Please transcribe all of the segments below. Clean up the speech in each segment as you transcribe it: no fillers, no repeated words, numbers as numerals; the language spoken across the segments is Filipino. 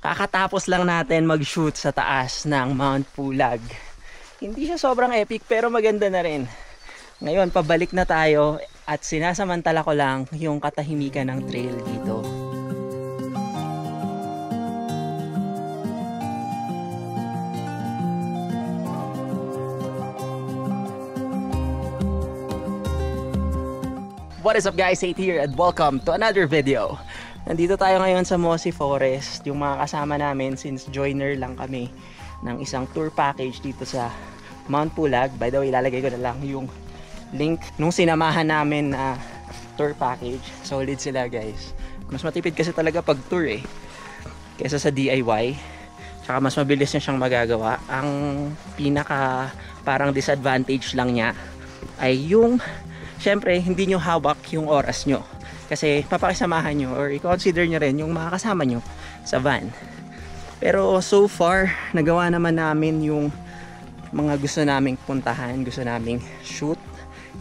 Kakatapos lang natin mag-shoot sa taas ng Mount Pulag. Hindi siya sobrang epic pero maganda na rin. Ngayon pabalik na tayo at sinasamantala ko lang yung katahimikan ng trail dito. What is up guys, Tate here and welcome to another video. Nandito tayo ngayon sa Mossy Forest, yung mga kasama namin since joiner lang kami ng isang tour package dito sa Mount Pulag. By the way, ilalagay ko na lang yung link nung sinamahan namin na tour package. Solid sila guys. Mas matipid kasi talaga pag tour kaysa sa DIY. Tsaka mas mabilis niya siyang magagawa. Ang pinaka parang disadvantage lang niya ay yung syempre hindi nyo hawak yung oras nyo. Kasi papakisamahan nyo or i-consider nyo rin yung mga kasama nyo sa van. Pero so far, nagawa naman namin yung mga gusto naming puntahan, gusto naming shoot,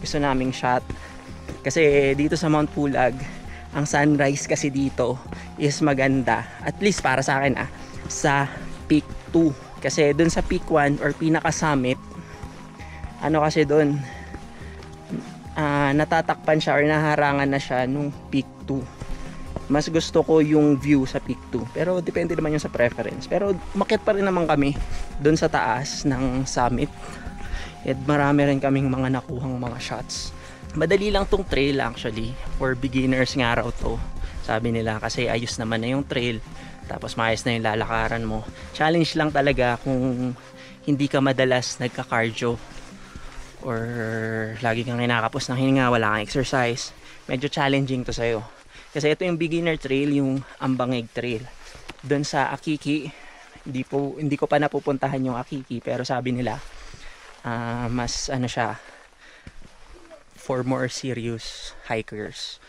gusto naming shot. Kasi dito sa Mount Pulag, ang sunrise kasi dito is maganda. At least para sa akin sa peak 2. Kasi dun sa peak 1 or pinaka summit, ano kasi dun, natatakpan siya or naharangan na siya nung peak 2. Mas gusto ko yung view sa peak 2 pero depende naman yung sa preference. Pero umakyat pa rin naman kami dun sa taas ng summit at marami rin kaming mga nakuhang mga shots. Madali lang tong trail actually, for beginners nga raw to, sabi nila, kasi ayos naman na yung trail tapos maayos na yung lalakaran mo. Challenge lang talaga kung hindi ka madalas nagka-cardio or lagi kang kinakapos ng hininga, wala kang exercise, medyo challenging to sa'yo. Kasi ito yung beginner trail, yung Ambangeg Trail. Doon sa Akiki, hindi ko pa napupuntahan yung Akiki, pero sabi nila mas ano siya for more serious hikers.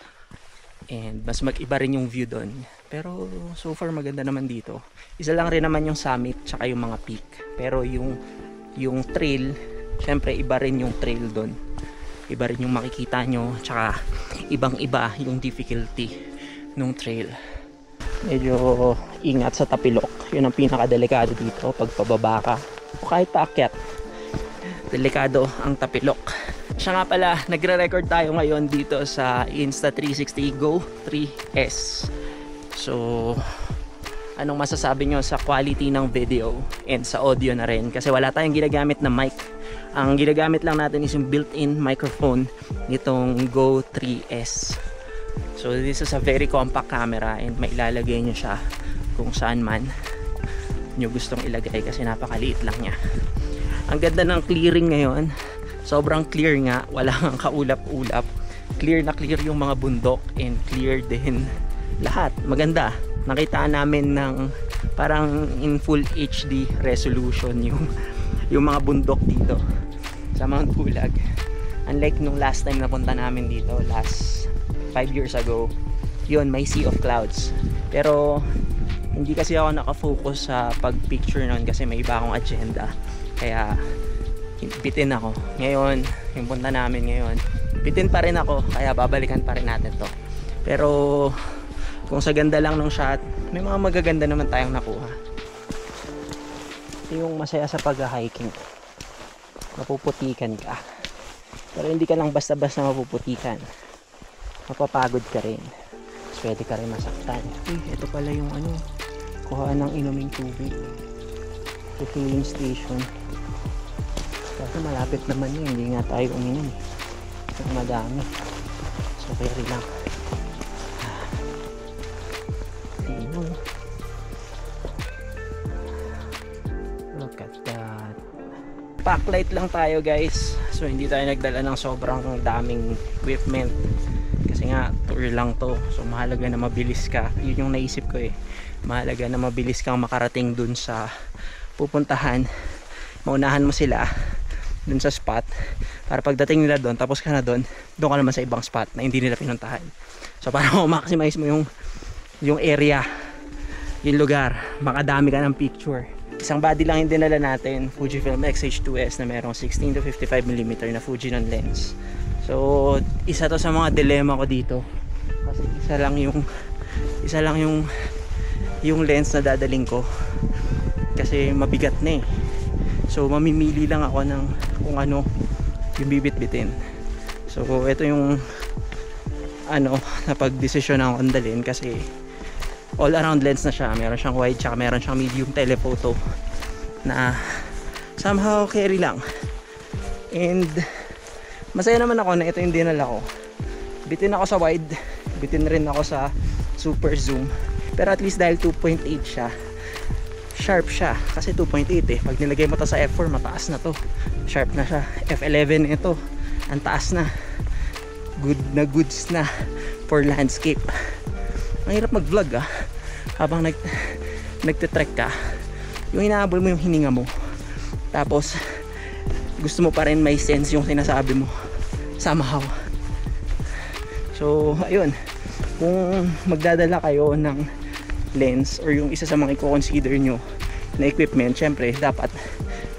And mas mag-iba rin yung view doon. Pero so far maganda naman dito. Isa lang rin naman yung summit tsaka yung mga peak. Pero yung trail, syempre iba rin yung trail doon, iba rin yung makikita nyo, tsaka ibang iba yung difficulty nung trail. Medyo ingat sa tapilok, yun ang pinakadelikado dito pag pababa ka o kahit paakyat, delikado ang tapilok. Siya nga pala, nagre-record tayo ngayon dito sa Insta360 Go 3S. So anong masasabi nyo sa quality ng video and sa audio na rin, kasi wala tayong ginagamit na mic. Ang ginagamit lang natin is yung built-in microphone nitong Go 3S. So this is a very compact camera and mailalagay nyo siya kung saan man nyo gustong ilagay kasi napakaliit lang niya. Ang ganda ng clearing ngayon, sobrang clear nga, wala kang kaulap-ulap, clear na clear yung mga bundok and clear din lahat, maganda. Nakita namin ng parang in full HD resolution yung mga bundok dito sa Mount Pulag. Unlike nung last time na punta namin dito, last 5 years ago, yun may sea of clouds. Pero hindi kasi ako nakafocus sa pag-picture nun kasi may iba akong agenda. Kaya bitin ako. Ngayon, yung punta namin ngayon, bitin pa rin ako, kaya babalikan pa rin natin to. Pero kung sa ganda lang ng shot, may mga magaganda naman tayong nakuha. Ito yung masaya sa pag-hiking, mapuputikan ka, pero hindi ka lang basta-basta mapuputikan, mapapagod ka rin, pwede ka rin masaktan. Ito pala yung kuhaan ng inuming tubig, refilling station. Kasi malapit naman yun, hindi nga tayo uminom kasi madami, so carry lang. Look at that. Backlight lang tayo guys, so hindi tayo nagdala ng sobrang daming equipment kasi nga tour lang to. So mahalaga na mabilis ka, yun yung naisip ko mahalaga na mabilis kang makarating dun sa pupuntahan, maunahan mo sila dun sa spot para pagdating nila doon, tapos ka na doon ka naman sa ibang spot na hindi nila pinuntahan. So para ma-maximize mo yung area, yung lugar, makadami ka ng picture. Isang body lang yung dinala natin, Fujifilm X-H2S na merong 16 to 55mm na Fujinon lens. So isa to sa mga dilemma ko dito kasi isa lang yung yung lens na dadaling ko kasi mabigat na eh. So mamimili lang ako ng kung ano yung bibit-bitin. So ito yung napag-desisyon akong dalhin kasi all around lens na siya. Meron siyang wide tsaka meron siyang medium telephoto na somehow carry lang. And masaya naman ako na ito yung dinala ko. Bitin ako sa wide, bitin rin ako sa super zoom. Pero at least dahil 2.8 siya, sharp siya. Kasi 2.8 eh. Pag nilagay mo to sa F4, mataas na to. Sharp na siya. F11 ito, ang taas na. Good na goods na for landscape. Mahirap mag-vlog habang nagtitrek ka. Yung inaabol mo yung hininga mo. Tapos gusto mo pa rin may sense yung sinasabi mo somehow. So ayun, kung magdadala kayo ng lens or yung isa sa mga i-consider nyo na equipment, syempre dapat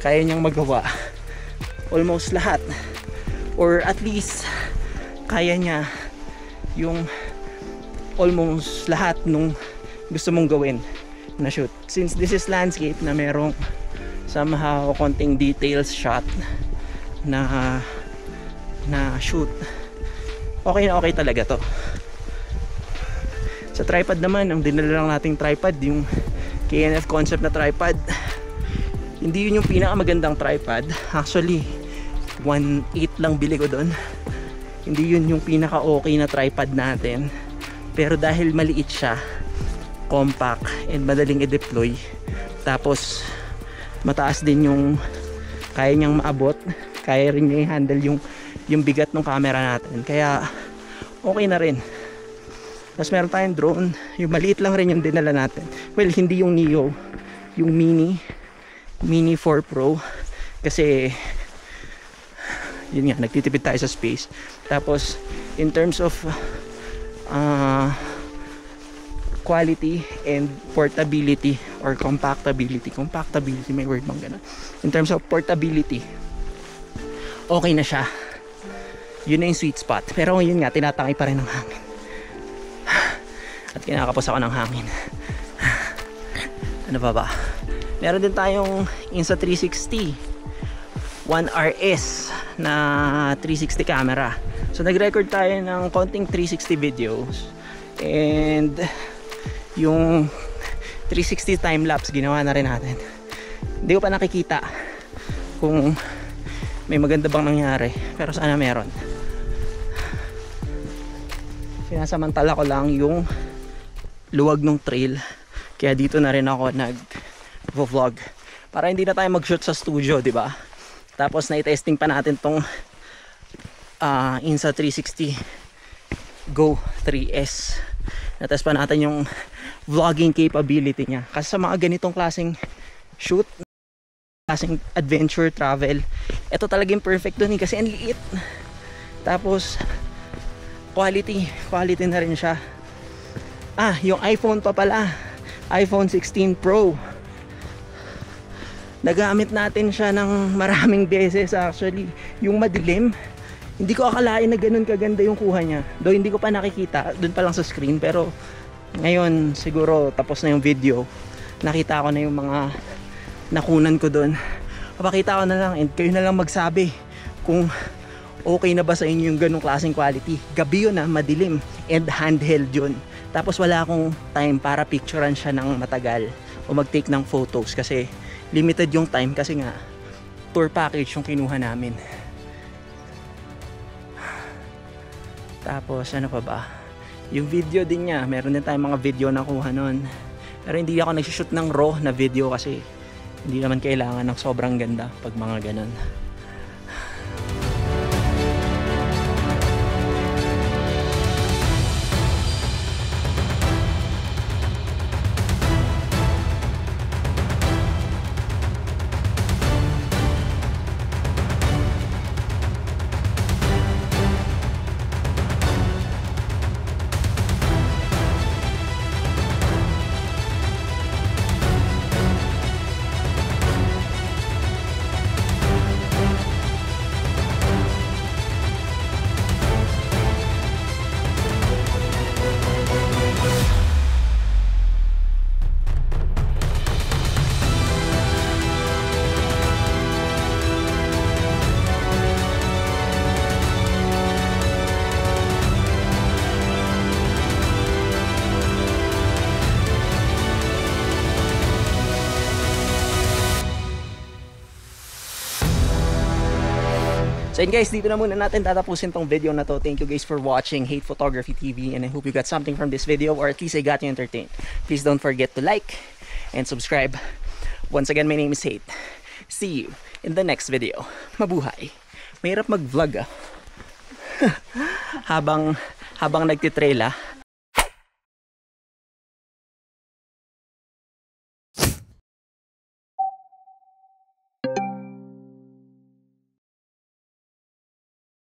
kaya niyang magawa almost lahat, or at least kaya niya yung almost lahat nung gusto mong gawin na shoot. Since this is landscape na merong somehow konting details shot na shoot, okay na okay talaga to. Sa tripod naman, ang dinala lang nating tripod, yung KNF concept na tripod. Hindi yun yung pinakamagandang tripod. Actually 1.8 lang bili ko doon. Hindi yun yung pinaka okay na tripod natin. Pero dahil maliit siya, compact and madaling i-deploy, tapos mataas din yung kaya niyang maabot, kaya rin niya i-handle yung bigat ng camera natin, kaya okay na rin. Tapos meron tayong drone, yung maliit lang rin yung dinala natin. Well, hindi yung Neo, yung Mini 4 Pro, kasi yun nga, nagtitipid tayo sa space. Tapos in terms of quality and portability or compactability, may word bang ganun? In terms of portability, okay na siya. Yun na yung sweet spot. Pero yun nga, tinatangay pa rin ng hangin at kinakapos ako ng hangin. Ano ba? Meron din tayong Insta360 1RS na 360 camera. So nag-record tayo ng konting 360 videos, and yung 360 time-lapse ginawa na rin natin. Hindi ko pa nakikita kung may maganda bang nangyari, pero sana meron. Sinasamantala ko lang yung luwag ng trail, kaya dito na rin ako nag-vlog para hindi na tayo mag-shoot sa studio, di ba? Tapos na-testing pa natin tong Insta360 Go 3S. Na-test pa natin yung vlogging capability niya. Kasi sa mga ganitong klaseng shoot, klaseng adventure, travel, ito talagang perfect dun kasi ang liit. Tapos quality na rin siya. Yung iPhone pa pala, iPhone 16 Pro. Nagamit natin siya ng maraming beses actually. Yung madilim, hindi ko akalain na ganun kaganda yung kuha niya. Though hindi ko pa nakikita, dun pa lang sa screen. Pero ngayon siguro tapos na yung video, nakita ko na yung mga nakunan ko dun. Papakita ko na lang and kayo na lang magsabi kung okay na ba sa inyo yung ganung klaseng quality. Gabi yun madilim and handheld yun. Tapos wala akong time para picturean siya ng matagal o mag-take ng photos kasi limited yung time, kasi nga tour package yung kinuha namin. Tapos ano pa ba, yung video din niya, meron din tayong mga video na kuha nun, pero hindi ako nagsushoot ng raw na video kasi hindi naman kailangan ng sobrang ganda pag mga ganun. So yun guys, dito na muna natin tatapusin tong video na to. Thank you guys for watching Hate Photography TV, and I hope you got something from this video, or at least I got you entertained. Please don't forget to like and subscribe. Once again, my name is Hate. See you in the next video. Mabuhay. Mahirap mag-vlog habang nagtitrail